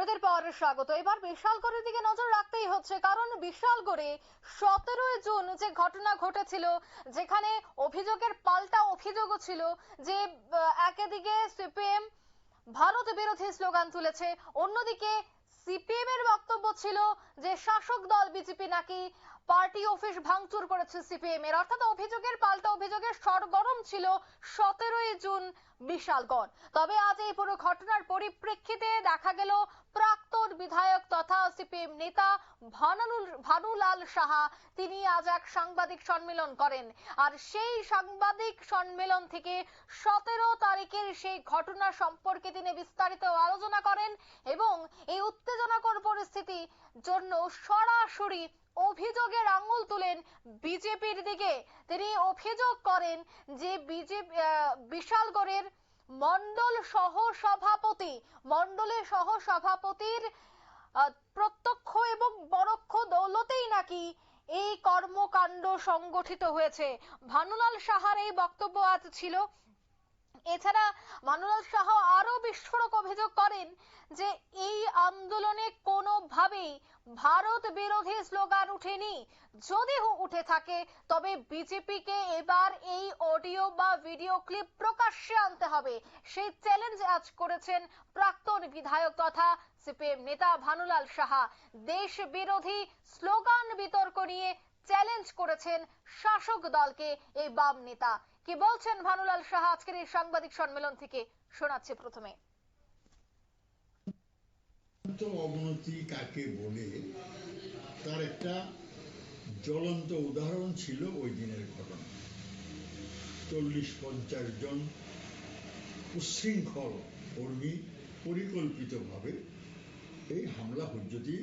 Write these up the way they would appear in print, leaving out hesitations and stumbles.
বিরতির পর স্বাগত। এবার বিশালগড়ের দিকে নজর রাখতেই হচ্ছে, কারণ বিশালগড়ে 17 জুন যে ঘটনা ঘটেছিল, যেখানে অভিযোগের পাল্টা অভিযোগও ছিল যে একদিকে সিপিএম ভারত বিরোধী স্লোগান তুলেছে, অন্যদিকে সিপিএম এর বক্তব্য ছিল যে শাসক দল বিজেপি নাকি পার্টি অফিস ভাঙচুর করেছে সিপিএম এর। অর্থাৎ অভিযোগের পাল্টা অভিযোগের সরগরম ছিল 17 জুন বিশালগড়। তবে আজ এই পুরো ঘটনার পরিপ্রেক্ষিতে দেখা গেল প্রাক্তন বিধায়ক তথা সিপিএম নেতা ভানুলাল সাহা তিনি আজ এক সাংবাদিক সম্মেলন করেন। আর সেই সাংবাদিক সম্মেলন থেকে 17 তারিখের সেই ঘটনা সম্পর্কে তিনি বিস্তারিত আলোচনা করেন এবং এই উত্তেজনাকর পরিস্থিতির জন্য সরাসরি অভিযোগের আঙুল তুলেন বিজেপির দিকে। তিনি অভিযোগ করেন যে বিশালগড়ের মন্ডলের সহ-সভাপতির প্রত্যক্ষ এবং পরোক্ষ দৌলতেই নাকি এই কর্মকাণ্ড সংগঠিত হয়েছে। ভানুলাল সাহার এই বক্তব্য আজ ছিল। এছাড়া ভানুলাল সাহা আরো বিস্ফোরক অভিযোগ করেন যে এই আন্দোলনে কোনোভাবেই ভারত বিরোধী স্লোগান উঠেনি, যদি উঠে থাকে তবে বিজেপিকে এবার এই অডিও বা ভিডিও ক্লিপ প্রকাশ্যে আনতে হবে। সেই চ্যালেঞ্জ আজ করেছেন প্রাক্তন বিধায়ক তথা সিপিএম নেতা ভানুলাল সাহা। দেশ বিরোধী স্লোগান বিতর্ক নিয়ে চ্যালেঞ্জ করেছেন শাসক দলকে এই বাম নেতা। কি বলছেন ভানুলাল সাহা আজকের এই সাংবাদিক সম্মেলন থেকে, শোনাচ্ছি প্রথমে। অবনতি কাকে বলে তার একটা জ্বলন্ত উদাহরণ ছিল ওই দিনের ঘটনা। 40-50 জন উচ্ছৃঙ্খল কর্মী পরিকল্পিতভাবে এই হামলা হুজ্জতি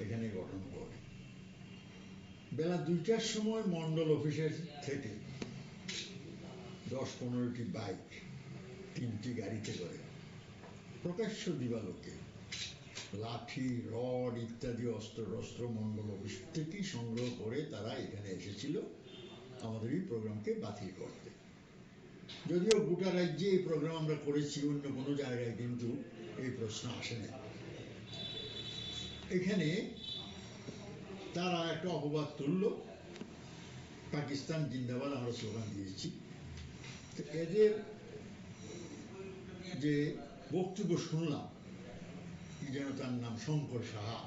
এখানে গঠন করে। বেলা 2টার সময় মন্ডল অফিসের থেকে 10-15টি বাইক 3টি গাড়িতে করে প্রকাশ্য দিবালোকে লাঠি, রড ইত্যাদি অস্ত্র মন্ডল অফিস থেকেই সংগ্রহ করে তারা এখানে এসেছিল আমাদের এই প্রোগ্রামকে বাতিল করতে। যদিও গোটা রাজ্যে এই প্রোগ্রাম আমরা করেছি, অন্য কোনো জায়গায় কিন্তু এই প্রশ্ন আসে না। এখানে তারা একটা অপবাদ তুলল, পাকিস্তান জিন্দাবাদ আমরা স্লোগান দিয়েছি। এদের যে বক্তব্য শুনলাম, কি যেন তার নাম, শঙ্কর সাহা,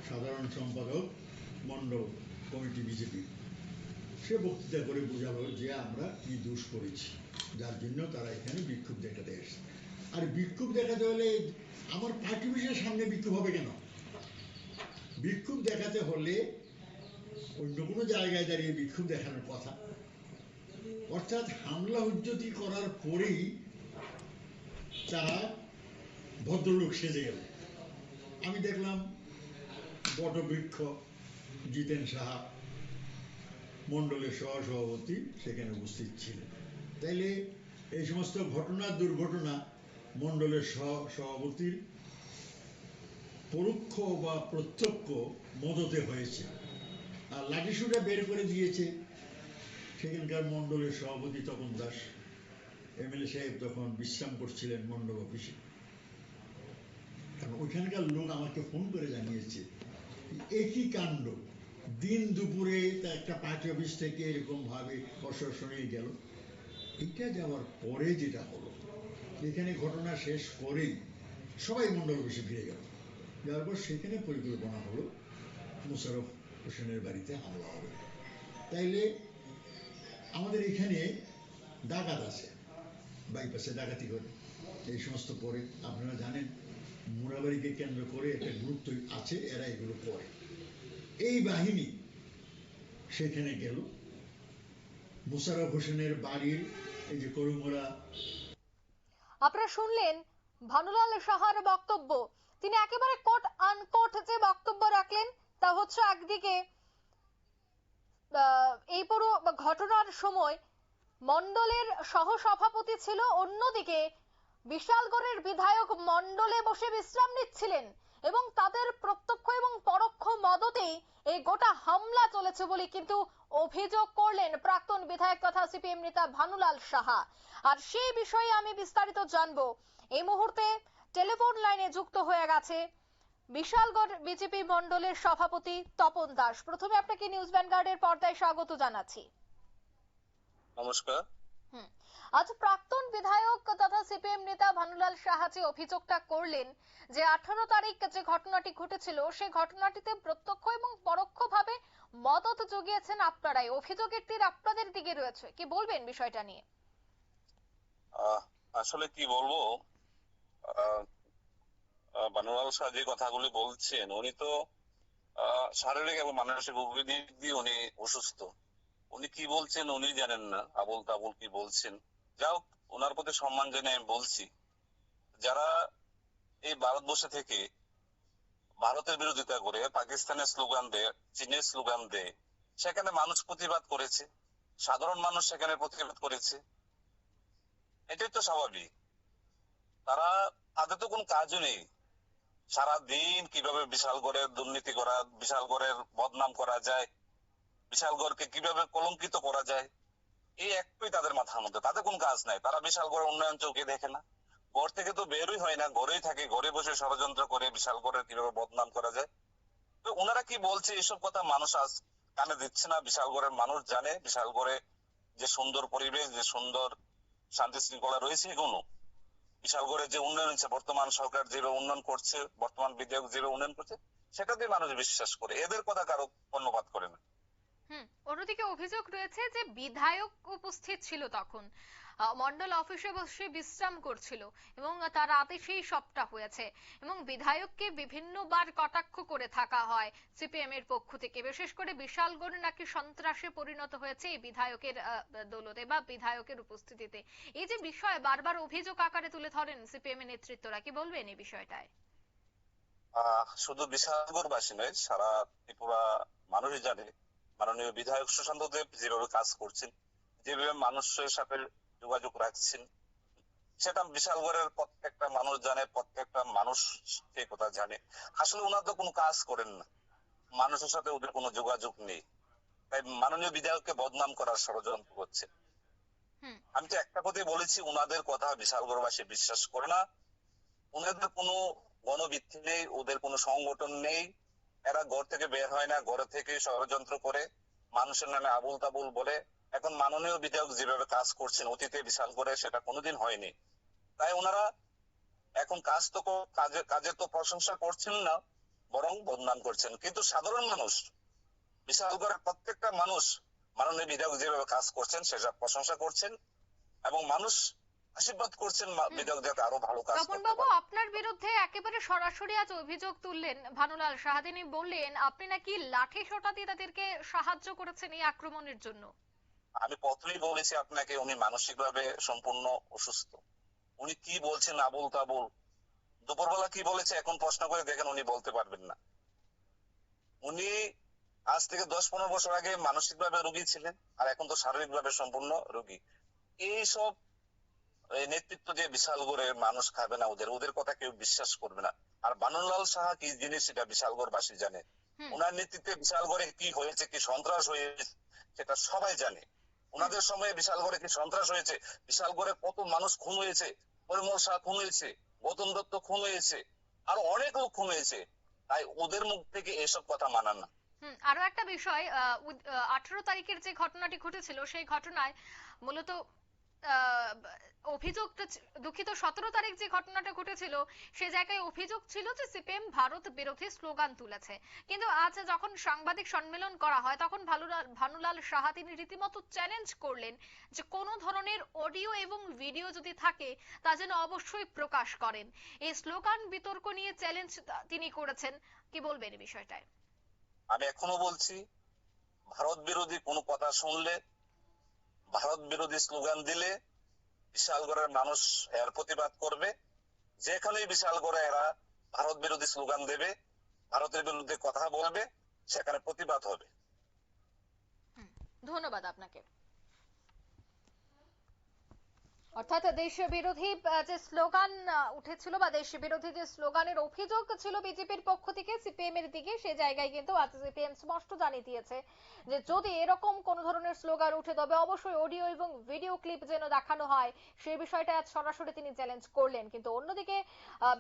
সাধারণ সম্পাদক মন্ডল কমিটি বিজেপি, সে বক্তৃতা করে বোঝালো যে আমরা কি দোষ করেছি যার জন্য তারা এখানে বিক্ষোভ দেখাতে এসে। আর বিক্ষোভ দেখাতে হলে আমার পার্টি অফিসের সামনে বিক্ষোভ হবে কেন? বিক্ষোভ দেখাতে হলে অন্য কোনো জায়গায় দাঁড়িয়ে বিক্ষোভ দেখানোর কথা। অর্থাৎ হামলা হুজ্জতি করার পরেই তারা ভদ্রলোক সেজে গেল। আমি দেখলাম বটবৃক্ষ জিতেন সাহা মন্ডলের সহসভাপতি সেখানে উপস্থিত ছিলেন। তাইলে এই সমস্ত দুর্ঘটনা মন্ডলের সভাপতির পরোক্ষ বা প্রত্যক্ষ মদতে হয়েছে। আর লাঠিসুটা বের করে দিয়েছে সেখানকার মন্ডলের সভাপতি তপন দাস, এমএলএ সাহেব তখন বিশ্রাম করছিলেন মন্ডল অফিসে। কারণ ওইখানকার লোক আমাকে ফোন করে জানিয়েছে একই কাণ্ড দিন দুপুরে একটা পার্টি অফিস থেকে এরকম ভাবে প্রশাসনে গেল। এটা যাওয়ার পরে যেটা হলো, এখানে ঘটনা শেষ করেই সবাই মন্ডল অফিসে ফিরে গেল। যাওয়ার পর সেখানে পরিকল্পনা হলো মোশাররফ হোসেনের বাড়িতে হামলা হবে। তাইলে আমাদের এখানে ডাকাত আছে, বাইপাসে ডাকাতি করে এই সমস্ত করে। আপনারা জানেন মুরাবাড়িকে কেন্দ্র করে একটা গ্রুপ আছে, এরা এগুলো করে। এই বাহিনী সেখানে গেল, মোশাররফ হোসেনের বাড়ির এই যে করুমোড়া। আপনারা শুনলেন ভানুলাল সাহার বক্তব্য। তিনি একেবারে কোট আনকোট যে বক্তব্য রাখলেন তা হচ্ছে, একদিকে এই পুরো ঘটনার সময় মন্ডলের সহসভাপতি ছিল, অন্যদিকে বিশালগড়ের বিধায়ক মন্ডলে বসে বিশ্রাম নিচ্ছিলেন এবং তাদের প্রত্যক্ষ এবং পরোক্ষ মদতেই এই গোটা হামলা চলেছে বলে কিন্তু অভিযোগ করলেন প্রাক্তন বিধায়ক তথা সিপিএম নেতা ভানুলাল সাহা। আর সেই বিষয়ে আমি বিস্তারিত জানবো। এই মুহূর্তে টেলিফোন লাইনে যুক্ত হয়ে গেছে বিশালগড় বিজেপি মণ্ডলের সভাপতি তপন দাস। প্রথমে আপনাকে নিউজ ভ্যানগার্ডের পর্দায় স্বাগত জানাচ্ছি। নমস্কার। আজ প্রাক্তন বিধায়ক তথা সিপিএম নেতা ভানুলাল সাহা যে অভিযোগটা করলেন যে 18 তারিখ যে ঘটনাটি ঘটেছিল সেই ঘটনাটিতে প্রত্যক্ষ এবং পরোক্ষভাবে মদত জুগিয়েছেন আপনারাই, অভিযোগের তীর আপনাদের দিকে রয়েছে, কি বলবেন বিষয়টা নিয়ে? আসলে কি বলবো, ভানুলাল সাহা যে কথাগুলি বলছেন উনি তো শারীরিক এবং মানসিক উভয় দিক দিয়ে উনি অসুস্থ। উনি কি বলছেন উনি জানেন না, আবুল তাবুল কি বলছেন। যাও, ওনার প্রতি সম্মান জানিয়ে আমি বলছি, যারা এই ভারতবর্ষে থেকে ভারতের বিরোধিতা করে পাকিস্তানের স্লোগান দেয়, চীনের স্লোগান দেয়, সেখানে মানুষ প্রতিবাদ করেছে, সাধারণ মানুষ সেখানে প্রতিবাদ করেছে, এটাই তো স্বাভাবিক। তাদের তো কোনো কাজও নেই, সারাদিন কিভাবে বিশালগড়ের দুর্নীতি করা, বিশালগড়ের বদনাম করা যায়, বিশালগড়কে কিভাবে কলঙ্কিত করা যায়, এই একটাই তাদের মাথার মধ্যে। তাদের কোন কাজ নাই, তারা বিশালগড়ের উন্নয়ন চোখে দেখে না, ঘর থেকে তো বেরোই হয় না, ঘরেই থাকে, ঘরে বসে ষড়যন্ত্র করে বিশালগড়ের কিভাবে বদনাম করা যায়। তো ওনারা কি বলছে এসব কথা মানুষ আজ কানে দিচ্ছে না। বিশালগড়ের মানুষ জানে বিশালগড়ে যে সুন্দর পরিবেশ, যে সুন্দর শান্তি শৃঙ্খলা রয়েছে, এগুলো বিশালগড়ে যে উন্নয়ন হচ্ছে, বর্তমান সরকার যেভাবে উন্নয়ন করছে, বর্তমান বিধায়ক যেভাবে উন্নয়ন করছে, সেটাতে মানুষ বিশ্বাস করে, এদের কথা কারো কর্ণপাত করে না। অন্যদিকে অভিযোগ রয়েছে যে বিধায়ক উপস্থিত ছিল তখন, মন্ডল অফিসে বসে বিশ্রাম করছিল এবং তার আদেশেই সবটা হয়েছে এবং বিধায়ককে বিভিন্নবার কটাক্ষ করে থাকা হয় সিপিএম এর পক্ষ থেকে। বিশেষ করে বিশালগড় নাকি সন্ত্রাসে পরিণত হয়েছে এই বিধায়কের দৌলতে বা বিধায়কের উপস্থিতিতে। এই যে বিষয় বারবার অভিযোগ আকারে তুলে ধরেন সিপিএম এর নেতৃত্বরা, কি বলবেন এই বিষয়টায়? শুধু বিশালগড়বাসী নয়, সারা ত্রিপুরা মানুষই জানে মাননীয় বিধায়ক সুশান্ত দেব যেভাবে কাজ করছেন, যেভাবে মানুষের সাথে যোগাযোগ রাখছেন, সেটা বিশালগড়ের প্রত্যেকটা মানুষ জানে, প্রত্যেকটা মানুষ সেই কথা জানে। আসলে ওনারা তো কোনো কাজ করেন না, মানুষের সাথে ওদের কোনো যোগাযোগ নেই, তাই মাননীয় বিধায়ককে বদনাম করার ষড়যন্ত্র করছে। আমি তো একটা কথাই বলেছি, ওনাদের কথা বিশালগড়বাসী বিশ্বাস করে না, ওনাদের কোনো গণভিত্তি নেই, ওদের কোনো সংগঠন নেই, এরা ঘর থেকে বের হয় না, ঘরে থেকে ষড়যন্ত্র করে মানুষের নামে আবুল তাবুল বলে। এখন মাননীয় বিধায়ক যেভাবে কাজ করছেন অতীতে বিশালগড়ে, সেটা কোনোদিন হয়নি। তাই ওনারা এখন কাজে তো প্রশংসা করছেন না, বরং বদনাম করছেন। কিন্তু সাধারণ মানুষ, বিশালগড়ের প্রত্যেকটা মানুষ মাননীয় বিধায়ক যেভাবে কাজ করছেন সেটা প্রশংসা করছেন এবং মানুষ আশীর্বাদ করছেন বিধায়ক যাতে আরো ভালো কাজ করতে তপন বাবু, পারে। আপনার বিরুদ্ধে একেবারে সরাসরি আজ অভিযোগ তুললেন ভানুলাল সাহা। তিনি বললেন আপনি নাকি লাঠি সোটা দিয়ে তাদেরকে সাহায্য করেছেন এই আক্রমণের জন্য। আমি প্রথমেই বলেছি আপনাকে, উনি মানসিকভাবে সম্পূর্ণ অসুস্থ। উনি কি বলছেন আবুল তাবুল, দুপুরবেলা কি বলেছে এখন প্রশ্ন করে দেখেন, উনি বলতে পারবেন না। উনি আজ থেকে 10-15 বছর আগে মানসিকভাবে রোগী ছিলেন, আর এখন তো শারীরিকভাবে সম্পূর্ণ রোগী। এইসব নেতৃত্ব যে বিশালগড়ের মানুষ খাবে না, ওদের কথা কেউ বিশ্বাস করবে না। আর ভানুলাল সাহা কি জিনিস সেটা বিশালগড়বাসী জানে। ওনার নেতৃত্বে বিশালগড়ে কি হয়েছে, কি সন্ত্রাস হয়েছে, সেটা সবাই জানে। ওনাদের সময়ে বিশালগড়ে কি সন্ত্রাস হয়েছে, বিশালগড়ে কত মানুষ খুন হয়েছে, পরিমল শাহ খুন হয়েছে, গৌতম দত্ত খুন হয়েছে, আর অনেক লোক খুন হয়েছে। তাই ওদের মুখ থেকে এসব কথা মানান না। আরো একটা বিষয়, 18 তারিখের যে ঘটনাটি ঘটেছিল সেই ঘটনায় মূলত অভিযোগটা, দুঃখিত, 17 তারিখ যে ঘটনাটা ঘটেছিল সে জায়গায় অভিযোগ ছিল যে সিপিএম ভারত বিরোধী স্লোগান তুলেছে। কিন্তু আজ যখন সাংবাদিক সম্মেলন করা হয় তখন ভানুলাল সাহা তিনি রীতিমতো চ্যালেঞ্জ করলেন যে কোন ধরনের অডিও এবং ভিডিও যদি থাকে তা যেন অবশ্যই প্রকাশ করেন। এই স্লোগান বিতর্ক নিয়ে চ্যালেঞ্জ তিনি করেছেন, কি বলবেন এই বিষয়টায়? আমি এখনো বলছি, ভারত বিরোধী কোনো কথা শুনলে, ভারত বিরোধী স্লোগান দিলে বিশালগড়ের মানুষ এর প্রতিবাদ করবে। যেখানেই বিশালগড়ে এরা ভারত বিরোধী স্লোগান দেবে, ভারতের বিরুদ্ধে কথা বলবে, সেখানে প্রতিবাদ হবে। ধন্যবাদ আপনাকে। অর্থাৎ দেশ বিরোধী যে স্লোগান উঠেছিল বা দেশ বিরোধী যে স্লোগানের অভিযোগ ছিল বিজেপির পক্ষ থেকে সিপিএম এর দিকে, সেই জায়গায় কিন্তু আজ সিপিএম স্পষ্ট জানিয়ে দিয়েছে যে যদি এরকম কোন ধরনের স্লোগান উঠে তবে অবশ্যই অডিও এবং ভিডিও ক্লিপ যেন দেখানো হয়, সেই বিষয়টা আজ সরাসরি তিনি চ্যালেঞ্জ করলেন। কিন্তু অন্যদিকে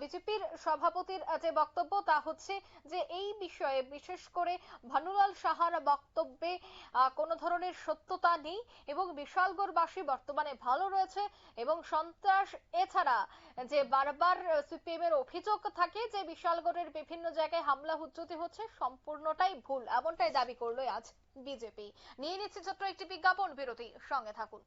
বিজেপির সভাপতির যে বক্তব্য তা হচ্ছে যে এই বিষয়ে বিশেষ করে ভানুলাল সাহার বক্তব্যে কোনো ধরনের সত্যতা নেই এবং বিশালগড়বাসী বর্তমানে ভালো রয়েছে এবং সন্ত্রাস এছাড়া যে বারবার সিপিএম এর অভিযোগ থাকে যে বিশালগড়ের বিভিন্ন জায়গায় হামলা হুজ্জতি হচ্ছে, সম্পূর্ণটাই ভুল, এমনটাই দাবি করলো আজ বিজেপি। নিয়ে নিচ্ছে ছোট্ট একটি বিজ্ঞাপন বিরতি, সঙ্গে থাকুন।